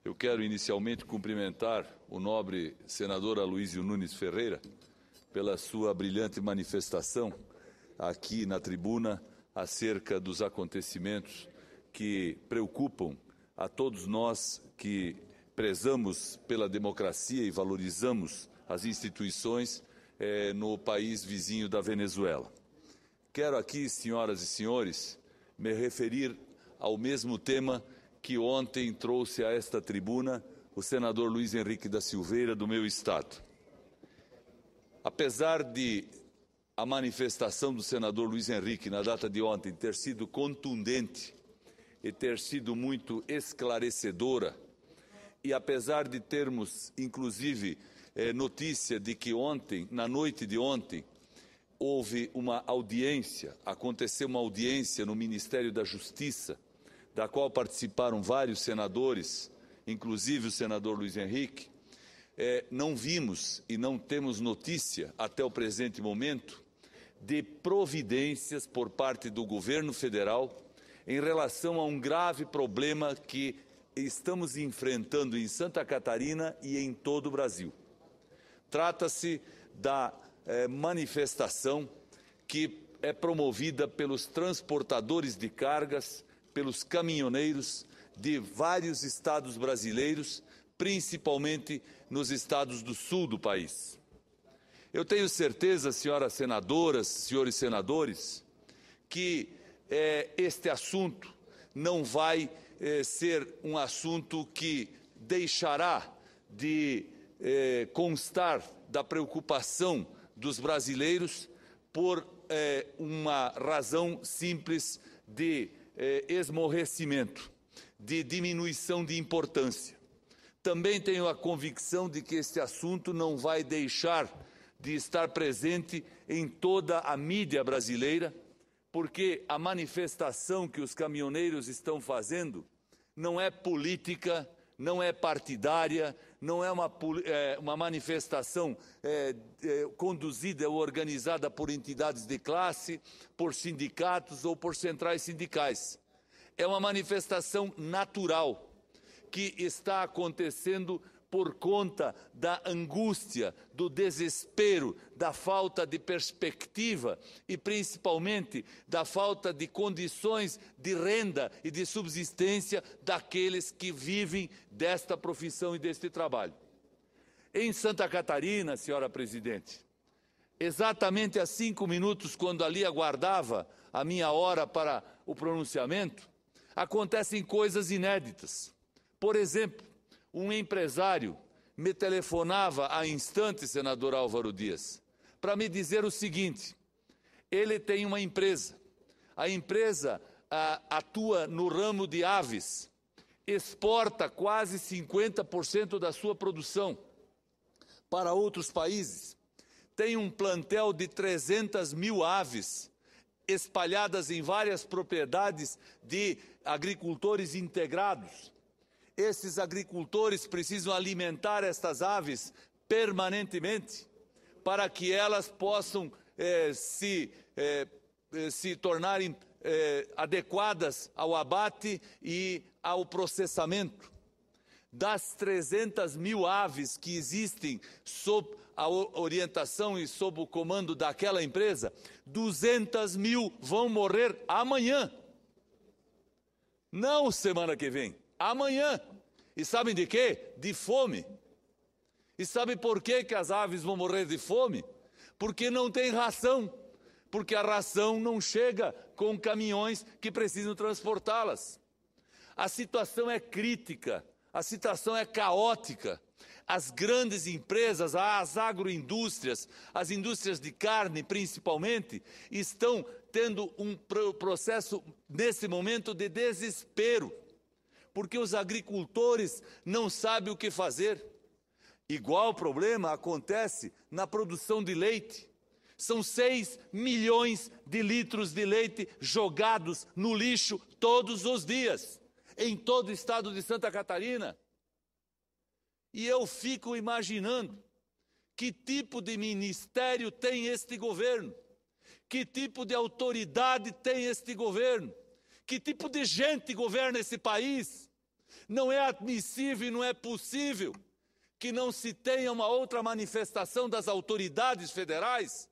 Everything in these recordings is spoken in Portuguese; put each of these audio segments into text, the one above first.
Eu quero inicialmente cumprimentar o nobre senador Aloísio Nunes Ferreira pela sua brilhante manifestação aqui na tribuna acerca dos acontecimentos que preocupam a todos nós que prezamos pela democracia e valorizamos as instituições no país vizinho da Venezuela. Quero aqui, senhoras e senhores, me referir ao mesmo tema que ontem trouxe a esta tribuna o senador Luiz Henrique da Silveira, do meu estado. Apesar de a manifestação do senador Luiz Henrique na data de ontem ter sido contundente e ter sido muito esclarecedora, e apesar de termos, inclusive, notícia de que ontem, na noite de ontem, aconteceu uma audiência no Ministério da Justiça, da qual participaram vários senadores, inclusive o senador Luiz Henrique, não vimos e não temos notícia, até o presente momento, de providências por parte do governo federal em relação a um grave problema que estamos enfrentando em Santa Catarina e em todo o Brasil. Trata-se da manifestação que é promovida pelos transportadores de cargas, pelos caminhoneiros de vários estados brasileiros, principalmente nos estados do sul do país. Eu tenho certeza, senhoras senadoras, senhores senadores, que este assunto não vai ser um assunto que deixará de constar da preocupação dos brasileiros por uma razão simples de esmorrecimento, de diminuição de importância. Também tenho a convicção de que este assunto não vai deixar de estar presente em toda a mídia brasileira, porque a manifestação que os caminhoneiros estão fazendo não é política, não é partidária, não é uma manifestação conduzida ou organizada por entidades de classe, por sindicatos ou por centrais sindicais. É uma manifestação natural que está acontecendo por conta da angústia, do desespero, da falta de perspectiva e, principalmente, da falta de condições de renda e de subsistência daqueles que vivem desta profissão e deste trabalho. Em Santa Catarina, senhora presidente, exatamente há 5 minutos, quando ali aguardava a minha hora para o pronunciamento, acontecem coisas inéditas. Por exemplo, um empresário me telefonava há instantes, senador Álvaro Dias, para me dizer o seguinte: ele tem uma empresa, a empresa atua no ramo de aves, exporta quase 50% da sua produção para outros países, tem um plantel de 300 mil aves espalhadas em várias propriedades de agricultores integrados. Esses agricultores precisam alimentar estas aves permanentemente para que elas possam se tornarem adequadas ao abate e ao processamento. Das 300 mil aves que existem sob a orientação e sob o comando daquela empresa, 200 mil vão morrer amanhã. Não semana que vem. Amanhã. E sabem de quê? De fome. E sabe por que as aves vão morrer de fome? Porque não tem ração. Porque a ração não chega com caminhões que precisam transportá-las. A situação é crítica, a situação é caótica. As grandes empresas, as agroindústrias, as indústrias de carne principalmente, estão tendo um processo, nesse momento, de desespero. Porque os agricultores não sabem o que fazer. Igual problema acontece na produção de leite. São 6 milhões de litros de leite jogados no lixo todos os dias, em todo o estado de Santa Catarina. E eu fico imaginando que tipo de ministério tem este governo, que tipo de autoridade tem este governo, que tipo de gente governa esse país, Não é admissível e não é possível que não se tenha uma outra manifestação das autoridades federais,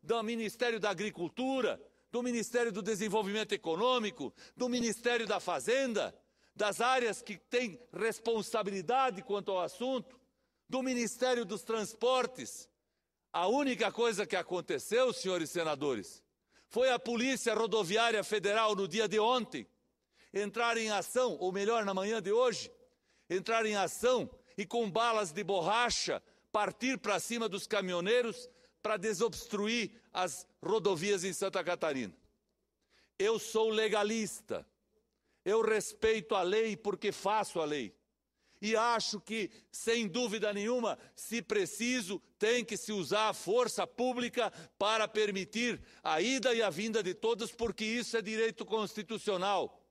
do Ministério da Agricultura, do Ministério do Desenvolvimento Econômico, do Ministério da Fazenda, das áreas que têm responsabilidade quanto ao assunto, do Ministério dos Transportes. A única coisa que aconteceu, senhores senadores, foi a Polícia Rodoviária Federal, no dia de ontem, entrar em ação, ou melhor, na manhã de hoje, entrar em ação e com balas de borracha partir para cima dos caminhoneiros para desobstruir as rodovias em Santa Catarina. Eu sou legalista, eu respeito a lei porque faço a lei. E acho que, sem dúvida nenhuma, se preciso, tem que se usar a força pública para permitir a ida e a vinda de todos, porque isso é direito constitucional.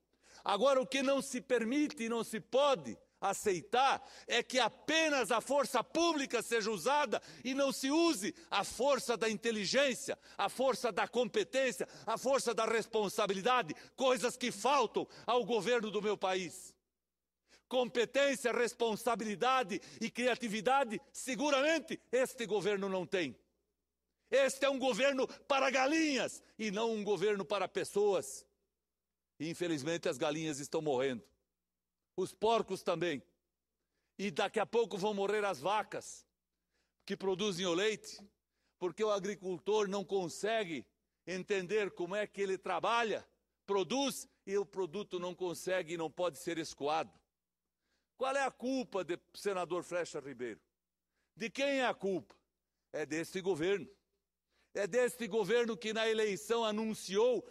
Agora, o que não se permite e não se pode aceitar é que apenas a força pública seja usada e não se use a força da inteligência, a força da competência, a força da responsabilidade, coisas que faltam ao governo do meu país. Competência, responsabilidade e criatividade, seguramente este governo não tem. Este é um governo para galinhas e não um governo para pessoas. E, infelizmente, as galinhas estão morrendo. Os porcos também. E daqui a pouco vão morrer as vacas que produzem o leite, porque o agricultor não consegue entender como é que ele trabalha, produz e o produto não consegue e não pode ser escoado. Qual é a culpa do senador Flecha Ribeiro? De quem é a culpa? É deste governo. É deste governo que na eleição anunciou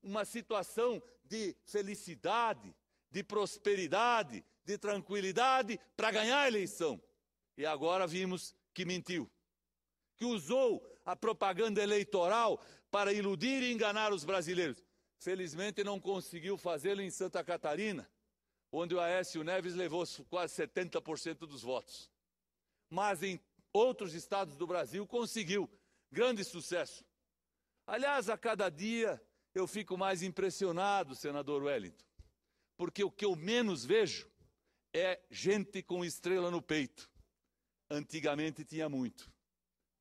uma situação de felicidade, de prosperidade, de tranquilidade para ganhar a eleição. E agora vimos que mentiu. Que usou a propaganda eleitoral para iludir e enganar os brasileiros. Felizmente não conseguiu fazê-lo em Santa Catarina, onde o Aécio Neves levou quase 70% dos votos. Mas em outros estados do Brasil conseguiu grande sucesso. Aliás, a cada dia eu fico mais impressionado, senador Wellington, porque o que eu menos vejo é gente com estrela no peito. Antigamente tinha muito.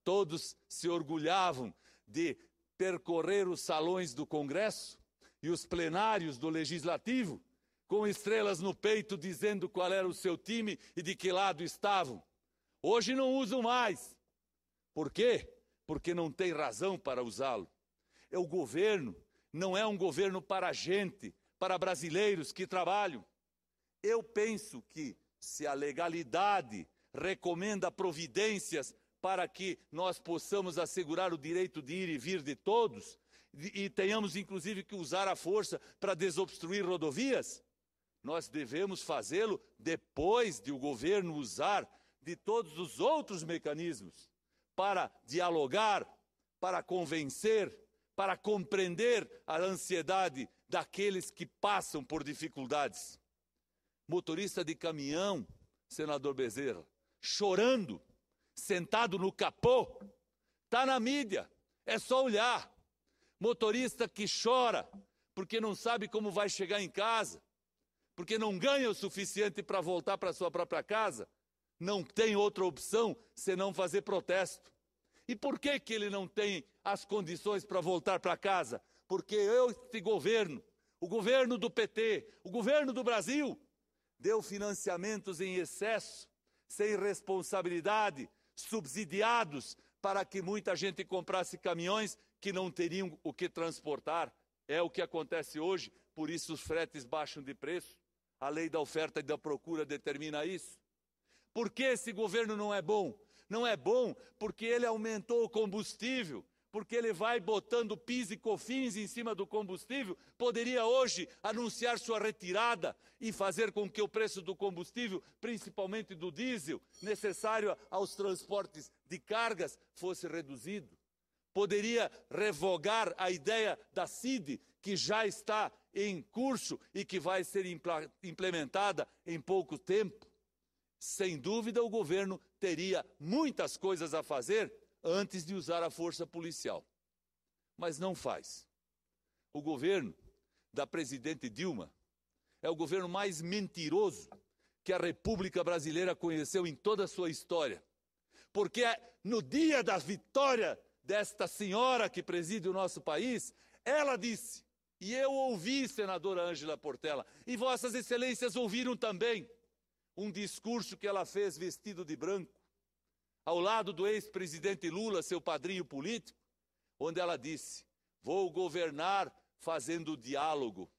Todos se orgulhavam de percorrer os salões do Congresso e os plenários do Legislativo com estrelas no peito dizendo qual era o seu time e de que lado estavam. Hoje não usam mais. Por quê? Porque não tem razão para usá-lo. O governo não é um governo para gente, para brasileiros que trabalham. Eu penso que se a legalidade recomenda providências para que nós possamos assegurar o direito de ir e vir de todos, e tenhamos inclusive que usar a força para desobstruir rodovias, nós devemos fazê-lo depois de o governo usar de todos os outros mecanismos para dialogar, para convencer, para compreender a ansiedade daqueles que passam por dificuldades. Motorista de caminhão, senador Bezerra, chorando, sentado no capô, está na mídia, é só olhar. Motorista que chora porque não sabe como vai chegar em casa, porque não ganha o suficiente para voltar para sua própria casa, não tem outra opção senão fazer protesto. E por que ele não tem as condições para voltar para casa? Porque este governo, o governo do PT, o governo do Brasil, deu financiamentos em excesso, sem responsabilidade, subsidiados, para que muita gente comprasse caminhões que não teriam o que transportar. É o que acontece hoje, por isso os fretes baixam de preço. A lei da oferta e da procura determina isso. Por que esse governo não é bom? Não é bom porque ele aumentou o combustível, porque ele vai botando PIS e COFINS em cima do combustível. Poderia hoje anunciar sua retirada e fazer com que o preço do combustível, principalmente do diesel, necessário aos transportes de cargas, fosse reduzido. Poderia revogar a ideia da CID, que já está em curso e que vai ser implementada em pouco tempo. Sem dúvida, o governo teria muitas coisas a fazer antes de usar a força policial. Mas não faz. O governo da presidente Dilma é o governo mais mentiroso que a República Brasileira conheceu em toda a sua história. Porque no dia da vitória desta senhora que preside o nosso país, ela disse, e eu ouvi, senadora Ângela Portela, e vossas excelências ouviram também, um discurso que ela fez vestido de branco, ao lado do ex-presidente Lula, seu padrinho político, onde ela disse, vou governar fazendo diálogo.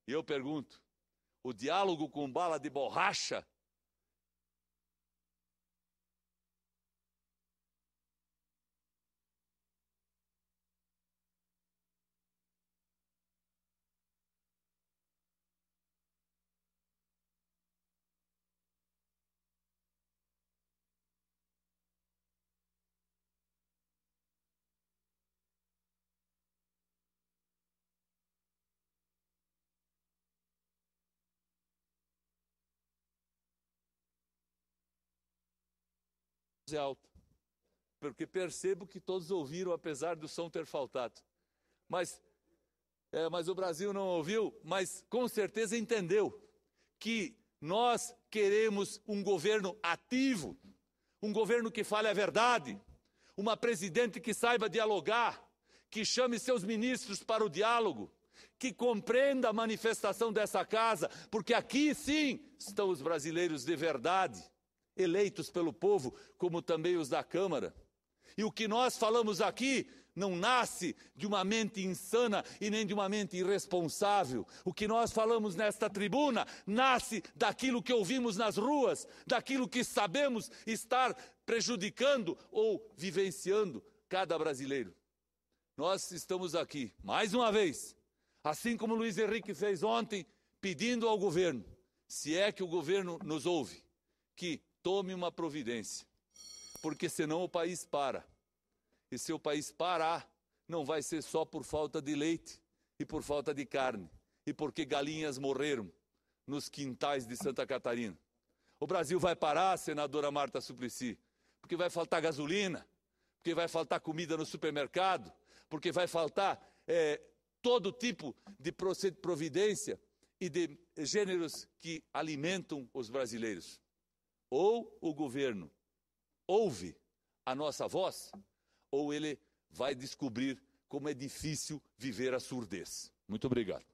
E eu pergunto, o diálogo com bala de borracha? Alta, porque percebo que todos ouviram, apesar do som ter faltado. Mas o Brasil não ouviu, mas com certeza entendeu que nós queremos um governo ativo, um governo que fale a verdade, uma presidente que saiba dialogar, que chame seus ministros para o diálogo, que compreenda a manifestação dessa casa, porque aqui sim estão os brasileiros de verdade, eleitos pelo povo, como também os da Câmara. E o que nós falamos aqui não nasce de uma mente insana e nem de uma mente irresponsável. O que nós falamos nesta tribuna nasce daquilo que ouvimos nas ruas, daquilo que sabemos estar prejudicando ou vivenciando cada brasileiro. Nós estamos aqui, mais uma vez, assim como o Luiz Henrique fez ontem, pedindo ao governo, se é que o governo nos ouve, que tome uma providência, porque senão o país para. E se o país parar, não vai ser só por falta de leite e por falta de carne, e porque galinhas morreram nos quintais de Santa Catarina. O Brasil vai parar, senadora Marta Suplicy, porque vai faltar gasolina, porque vai faltar comida no supermercado, porque vai faltar todo tipo de providência e de gêneros que alimentam os brasileiros. Ou o governo ouve a nossa voz, ou ele vai descobrir como é difícil viver a surdez. Muito obrigado.